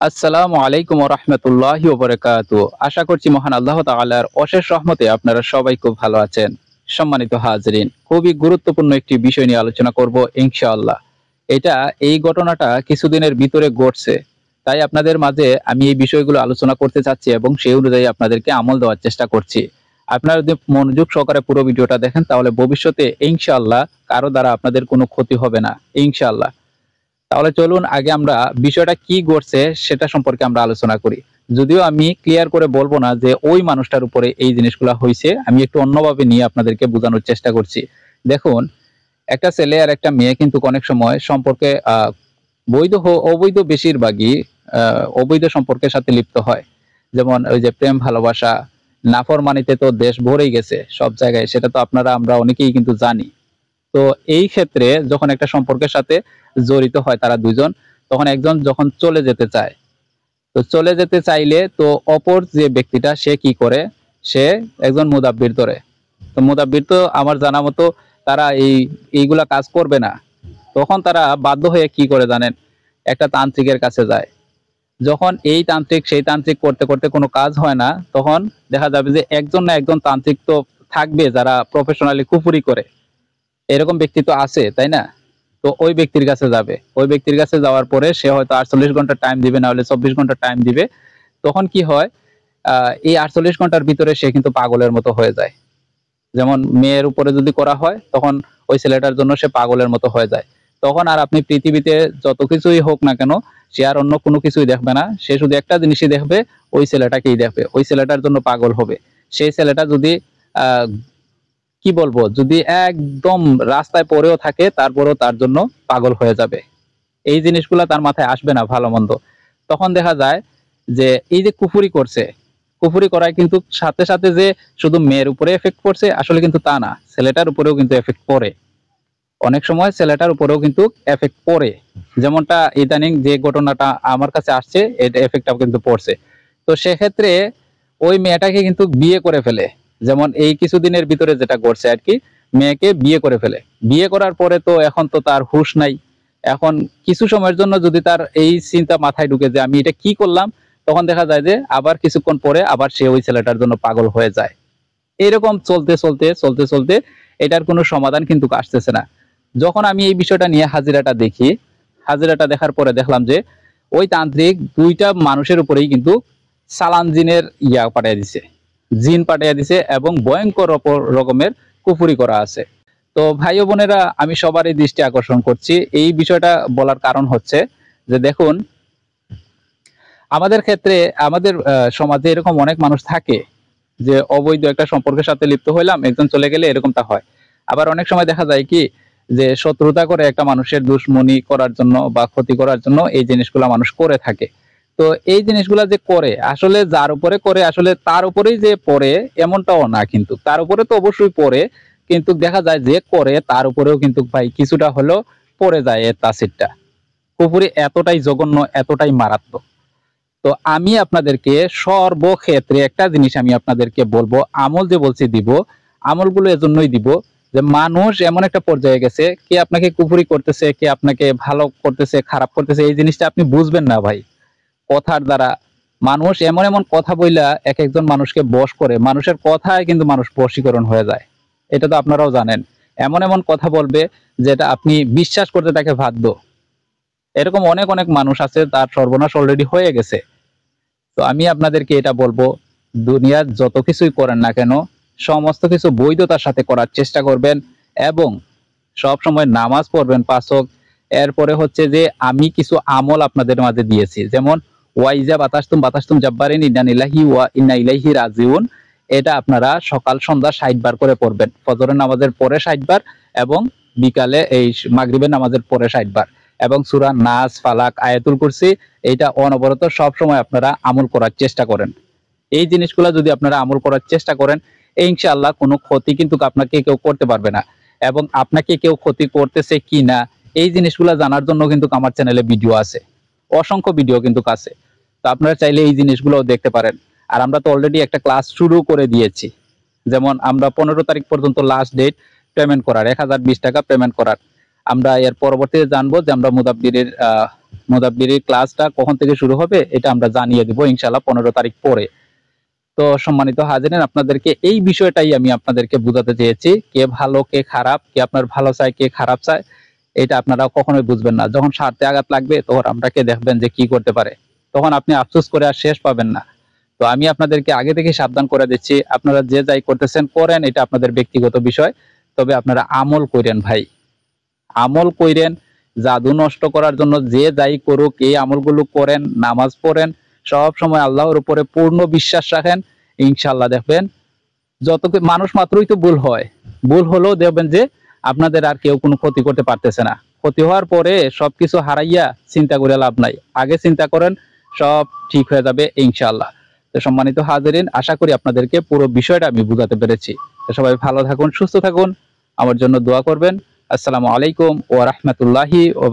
আসসালামু আলাইকুম ওয়া রাহমাতুল্লাহি ওয়া বারাকাতুহু। আশা করছি মহান আল্লাহ তাআলার অশেষ রহমতে আপনারা সবাই খুব ভালো আছেন। সম্মানিত হাজিরিন, খুবই গুরুত্বপূর্ণ একটি বিষয় নিয়ে আলোচনা করব ইনশাআল্লাহ। এই ঘটনাটা কিছুদিনের ভিতরে ঘটছে। তাই আপনাদের মাঝে আমি এই বিষয়গুলো আলোচনা করতে চাচ্ছি এবং সেই অনুযায়ী আপনাদেরকে আমল দেওয়ার চেষ্টা করছি। আপনারা যদি মনোযোগ সহকারে পুরো ভিডিওটা দেখেন তাহলে ভবিষ্যতে ইনশাআল্লাহ কারো দ্বারা আপনাদের কোনো ক্ষতি হবে না ইনশাআল্লাহ। তাহলে চলুন আগে আমরা বিষয়টা কি ঘটছে সেটা সম্পর্কে আমরা আলোচনা করি। যদিও আমি ক্লিয়ার করে বলবো না যে ওই মানুষটার উপরে এই জিনিসগুলো হয়েছে, আমি একটু অন্যভাবে নিয়ে আপনাদেরকে বোঝানোর চেষ্টা করছি। দেখুন, একটা ছেলে আর একটা মেয়ে কিন্তু অনেক সময় সম্পর্কে অবৈধ বেশিরভাগই অবৈধ সম্পর্কের সাথে লিপ্ত হয়। যেমন ওই যে প্রেম ভালোবাসা, নাফরমানিতে তো দেশ ভরেই গেছে সব জায়গায়, সেটা তো আমরা অনেকেই কিন্তু জানি। তো এই ক্ষেত্রে যখন একটা সম্পর্কের সাথে জড়িত হয় তারা দুইজন, তখন একজন যখন চলে যেতে চায়, তো চলে যেতে চাইলে তো অপর যে ব্যক্তিটা সে কি করে, সে একজন মুদাব্বির ধরে। তো মুদাব্বির তো আমার জানা মতো তারা এইগুলা কাজ করবে না। তখন তারা বাধ্য হয়ে কি করে জানেন, একটা তান্ত্রিকের কাছে যায়। যখন এই তান্ত্রিক সেই তান্ত্রিক করতে করতে কোনো কাজ হয় না, তখন দেখা যাবে যে একজন না একজন তান্ত্রিক তো থাকবে যারা প্রফেশনালি কুফুরি করে। এরকম ব্যক্তি তো আছে, তাই না? তো ওই ব্যক্তির কাছে যাবে। ওই ব্যক্তির কাছে যাওয়ার পরে সে হয়তো ৪৮ ঘন্টা টাইম দিবে, না হলে ২৪ ঘন্টা টাইম দিবে। তখন কি হয়, এই ৪৮ ঘন্টার ভিতরে সে কিন্তু পাগলের মতো হয়ে যায়। যেমন মেয়ের উপরে যদি করা হয়, তখন ওই ছেলেটার জন্য সে পাগলের মতো হয়ে যায়। তখন আর আপনি পৃথিবীতে যত কিছুই হোক না কেন, সে আর অন্য কোনো কিছুই দেখবে না। সে শুধু একটা জিনিসই দেখবে, ওই ছেলেটাকেই দেখবে। ওই ছেলেটার জন্য পাগল হবে। সেই ছেলেটা যদি আহ কি বলবো, যদি একদম রাস্তায় পড়েও থাকে তারপরেও তার জন্য পাগল হয়ে যাবে। এই জিনিসগুলা তার মাথায় আসবে না ভালো মন্দ। তখন দেখা যায় যে এই যে কুফুরি করছে, কুফুরি করায় কিন্তু সাথে সাথে যে শুধু মেয়ের উপরে এফেক্ট পড়ছে, আসলে কিন্তু তা না, ছেলেটার উপরেও কিন্তু এফেক্ট পড়ে। অনেক সময় ছেলেটার উপরেও কিন্তু এফেক্ট পড়ে। যেমনটা ইদানিং যে ঘটনাটা আমার কাছে আসছে, এটা এফেক্টটাও কিন্তু পড়ছে। তো সেক্ষেত্রে ওই মেয়েটাকে কিন্তু বিয়ে করে ফেলে। যেমন এই কিছুদিনের ভিতরে যেটা ঘটছে আর কি, মেয়েকে বিয়ে করে ফেলে। বিয়ে করার পরে তো এখন তো তার হুঁশ নাই। এখন কিছু সময়ের জন্য যদি তার এই চিন্তা মাথায় ঢুকে যে আমি এটা কি করলাম, তখন দেখা যায় যে আবার কিছুক্ষণ পরে আবার সে ওই ছেলেটার জন্য পাগল হয়ে যায়। এরকম চলতে চলতে চলতে চলতে এটার কোনো সমাধান কিন্তু আসতেছে না। যখন আমি এই বিষয়টা নিয়ে হাজিরাটা দেখি, হাজিরাটা দেখার পরে দেখলাম যে ওই তান্ত্রিক দুইটা মানুষের উপরেই কিন্তু সালান জিনের পাঠিয়ে দিছে, জিন পাঠিয়ে দিছে এবং ভয়ঙ্কর রকমের কুফুরি করা আছে। তো ভাই ও বোনেরা, আমি সবারই দৃষ্টি আকর্ষণ করছি এই বিষয়টা বলার কারণ হচ্ছে যে দেখুন, আমাদের ক্ষেত্রে আমাদের সমাজে এরকম অনেক মানুষ থাকে যে অবৈধ একটা সম্পর্কের সাথে লিপ্ত হইলাম, একজন চলে গেলে এরকমটা হয়। আবার অনেক সময় দেখা যায় কি, যে শত্রুতা করে একটা মানুষের দুশ্মনী করার জন্য বা ক্ষতি করার জন্য এই জিনিসগুলা মানুষ করে থাকে। তো এই জিনিসগুলা যে করে, আসলে যার উপরে করে আসলে তার উপরেই যে পড়ে এমনটাও না, কিন্তু তার উপরে তো অবশ্যই পড়ে, কিন্তু দেখা যায় যে করে তার উপরেও কিন্তু ভাই কিছুটা হলেও পড়ে যায় এর তাসিরটা। কুফরি এতটাই জঘন্য, এতটাই মারাত্মক। তো আমি আপনাদেরকে সর্বক্ষেত্রে একটা জিনিস আমি আপনাদেরকে বলবো, আমল যে বলছি দিব, আমলগুলো এজন্যই দিব যে মানুষ এমন একটা পর্যায়ে গেছে, কে আপনাকে কুফরি করতেছে, কে আপনাকে ভালো করতেছে, খারাপ করতেছে, এই জিনিসটা আপনি বুঝবেন না ভাই। কথার দ্বারা মানুষ এমন এমন কথা বইলা এক একজন মানুষকে বশ করে, মানুষের কথায় কিন্তু মানুষ বশীকরণ হয়ে যায়। এটা তো আপনারাও জানেন। এমন এমন কথা বলবে যেটা আপনি বিশ্বাস করতে তাকে বাধ্য। এরকম অনেক অনেক মানুষ আছে, তার সর্বনাশ অলরেডি হয়ে গেছে। তো আমি আপনাদেরকে এটা বলবো, দুনিয়ার যত কিছুই করেন না কেন, সমস্ত কিছু বৈধতার সাথে করার চেষ্টা করবেন এবং সব সময় নামাজ পড়বেন ৫ ওয়াক্ত। এরপরে হচ্ছে যে আমি কিছু আমল আপনাদের মাঝে দিয়েছি, যেমন ওয়াইজা বাতাসতুম বাতাসতুম জাব্বারিন ইন্না লিল্লাহি ওয়া ইন্না ইলাইহি রাজিউন। এটা আপনারা সকাল সন্ধ্যা ৬০ বার করে পড়বেন। ফজরের নামাজের পরে ৬০ বার এবং বিকালে এই মাগরিবের নামাজের পরে ৬০ বার, এবং সূরা নাস, ফালাক, আয়াতুল কুরসি, এইটা অনবরত সব সময় আপনারা আমল করার চেষ্টা করেন। এই জিনিসগুলো যদি আপনারা আমল করার চেষ্টা করেন, ইনশাআল্লাহ কোনো ক্ষতি কিন্তু আপনাকে কেউ করতে পারবে না। এবং আপনাকে কেউ ক্ষতি করতেছে কি না, এই জিনিসগুলো জানার জন্য কিন্তু আমার চ্যানেলে ভিডিও আছে, অসংখ্য ভিডিও কিন্তু আছে। তো আপনারা চাইলে এই জিনিসগুলোও দেখতে পারেন। আর আমরা তো অলরেডি একটা ক্লাস শুরু করে দিয়েছি। যেমন আমরা ১৫ তারিখ পর্যন্ত লাস্ট ডেট পেমেন্ট করার, ১০২০ টাকা পেমেন্ট করার। আমরা এর পরবর্তীতে জানবো যে আমরা মুদাব্বিরের ক্লাসটা কখন থেকে শুরু হবে, এটা আমরা জানিয়ে দিব ইনশাআল্লাহ 15 তারিখ পরে। তো সম্মানিত হাজিরিন, আপনাদেরকে এই বিষয়টাই আমি আপনাদেরকে বোঝাতে চেয়েছি, কে ভালো কে খারাপ, কে আপনার ভালো চায় কে খারাপ চায়, এটা আপনারা কখনোই বুঝবেন না। যখন স্বার্থে আঘাত লাগবে তখন আপনাকে দেখবেন যে কি করতে পারে, তখন আপনি আফসোস করে আর শেষ পাবেন না। তো আমি আপনাদেরকে আগে থেকে সাবধান করে দিচ্ছি, আপনারা যে যাই করতেছেন করেন, এটা আপনাদের ব্যক্তিগত বিষয়, তবে আপনারা আমল করেন ভাই, আমল কইরেন। জাদু নষ্ট করার জন্য যে যাই করুক এই আমলগুলো করেন, নামাজ পড়েন, সব সময় আল্লাহর উপরে পূর্ণ বিশ্বাস রাখেন। ইনশাআল্লাহ দেখবেন যত মানুষ মাত্রই তো ভুল হয়, ভুল হলেও দেখবেন যে আপনাদের আর কেউ কোনো ক্ষতি করতে পারতেছে না। ক্ষতি হওয়ার পরে সবকিছু হারাইয়া চিন্তা করে লাভ নাই, আগে চিন্তা করেন, সব ঠিক হয়ে যাবে ইনশাআল্লাহ। তো সম্মানিত হাজিরিন, আশা করি আপনাদেরকে পুরো বিষয়টা আমি বুঝাতে পেরেছি। তো সবাই ভালো থাকুন, সুস্থ থাকুন, আমার জন্য দোয়া করবেন। আসসালামু আলাইকুম ওয়া রাহমাতুল্লাহি ওয়া